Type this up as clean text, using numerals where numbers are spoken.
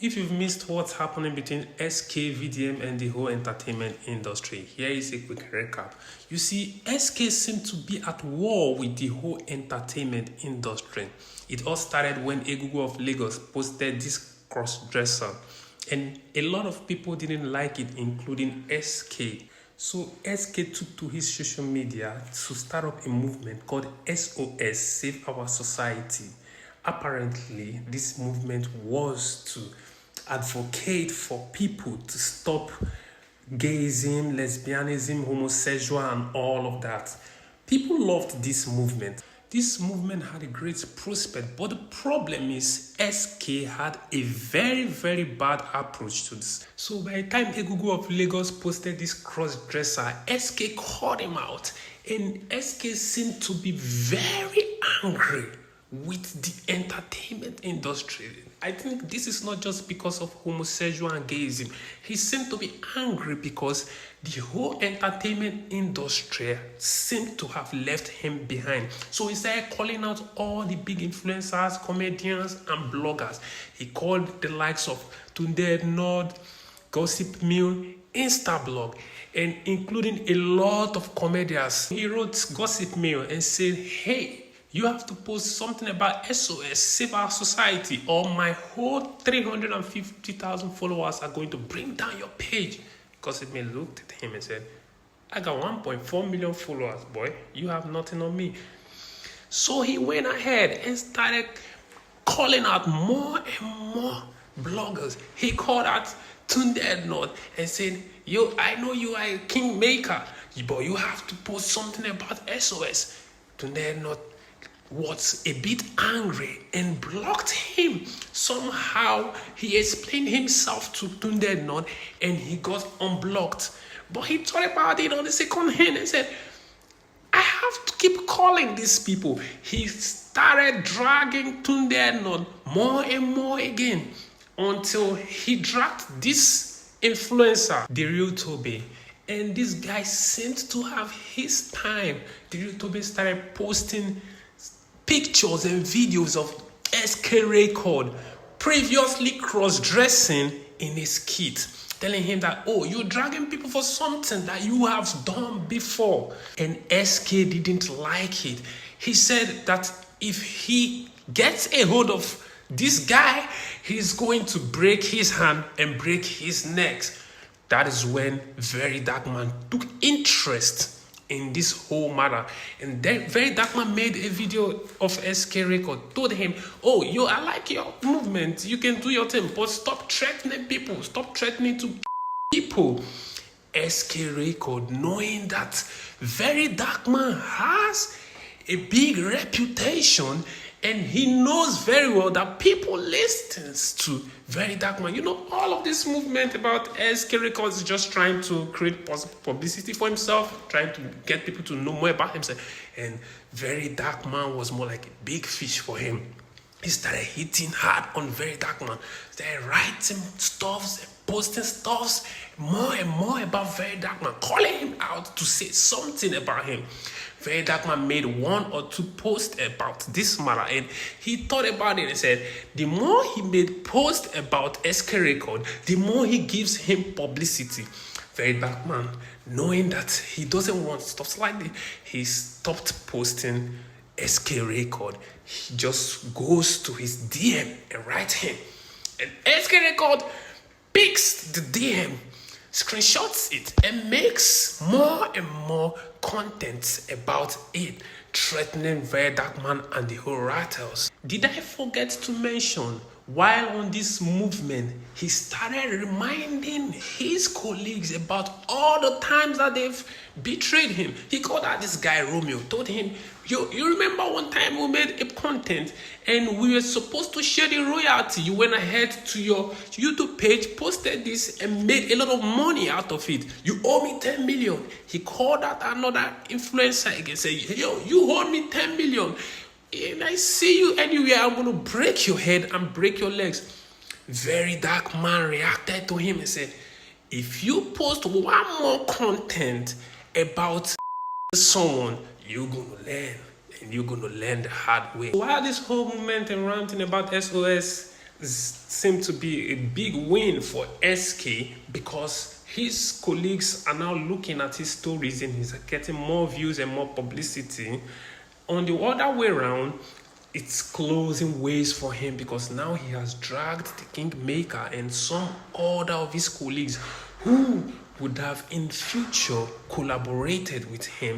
If you've missed what's happening between SK, VDM, and the whole entertainment industry, here is a quick recap. You see, SK seemed to be at war with the whole entertainment industry. It all started when Egungun of Lagos posted this cross-dresser, and a lot of people didn't like it, including SK. So SK took to his social media to start up a movement called SOS, Save Our Society. Apparently, this movement was to advocate for people to stop gayism, lesbianism, homosexual, and all of that. People loved this movement. This movement had a great prospect, but the problem is SK had a very, very bad approach to this. So by the time Egungun of Lagos posted this cross-dresser, SK called him out, and SK seemed to be very angry with the entertainment industry. I think this is not just because of homosexual and gayism. He seemed to be angry because the whole entertainment industry seemed to have left him behind. So he started calling out all the big influencers, comedians, and bloggers. He called the likes of Tunde Nod, Gossip Mill, Instablog, and including a lot of comedians. He wrote Gossip Mill and said, hey, you have to post something about SOS, Save Our Society, or my whole 350,000 followers are going to bring down your page. Gossip Mill looked at him and said, I got 1.4 million followers, boy. You have nothing on me. So he went ahead and started calling out more and more bloggers. He called out Tunde Nod and said, yo, I know you are a kingmaker, but you have to post something about SOS. Tunde Nod was a bit angry and blocked him. Somehow he explained himself to Tunde Nod and he got unblocked. But he thought about it on the second hand and said, I have to keep calling these people. He started dragging Tunde Nod more and more again until he dragged this influencer, the real Toby. And this guy seemed to have his time. The real Toby started posting pictures and videos of SK Record previously cross-dressing in his kit, telling him that, oh, you're dragging people for something that you have done before. And SK didn't like it. He said that if he gets a hold of this guy, he's going to break his hand and break his neck. That is when Very Dark Man took interest in this whole matter. And then Very Dark Man made a video of SK Record, told him, oh, yo, I like your movement, you can do your thing, but stop threatening people, stop threatening to people. SK Record, knowing that Very Dark Man has a big reputation and he knows very well that people listens to Very Dark Man. You know, all of this movement about SK Records is just trying to create publicity for himself, trying to get people to know more about himself. And Very Dark Man was more like a big fish for him. He started hitting hard on Very Dark Man. Started writing stuffs, posting stuffs, more and more about Very Dark Man, calling him out to say something about him. Very Dark Man made one or two posts about this matter, and he thought about it and said, the more he made posts about SK Record, the more he gives him publicity. Very Dark Man, knowing that he doesn't want stuff like this, he stopped posting SK Record. He just goes to his DM and writes him. And SK Record picks the DM, screenshots it, and makes more and more content about it, threatening Very Dark Man and the whole Rattles. Did I forget to mention, while on this movement, he started reminding his colleagues about all the times that they've betrayed him. He called out this guy Romeo, told him, you remember one time we made a content and we were supposed to share the royalty. You went ahead to your YouTube page, posted this and made a lot of money out of it. You owe me 10 million. He called out another influencer again, saying, yo, you owe me 10 million. And I see you anywhere, I'm going to break your head and break your legs. Very Dark Man reacted to him and said, if you post one more content about someone, you're going to learn. And you're going to learn the hard way. While this whole movement and ranting about SOS seemed to be a big win for SK because his colleagues are now looking at his stories and he's getting more views and more publicity. On the other way around, it's closing ways for him because now he has dragged the Kingmaker and some other of his colleagues who would have in future collaborated with him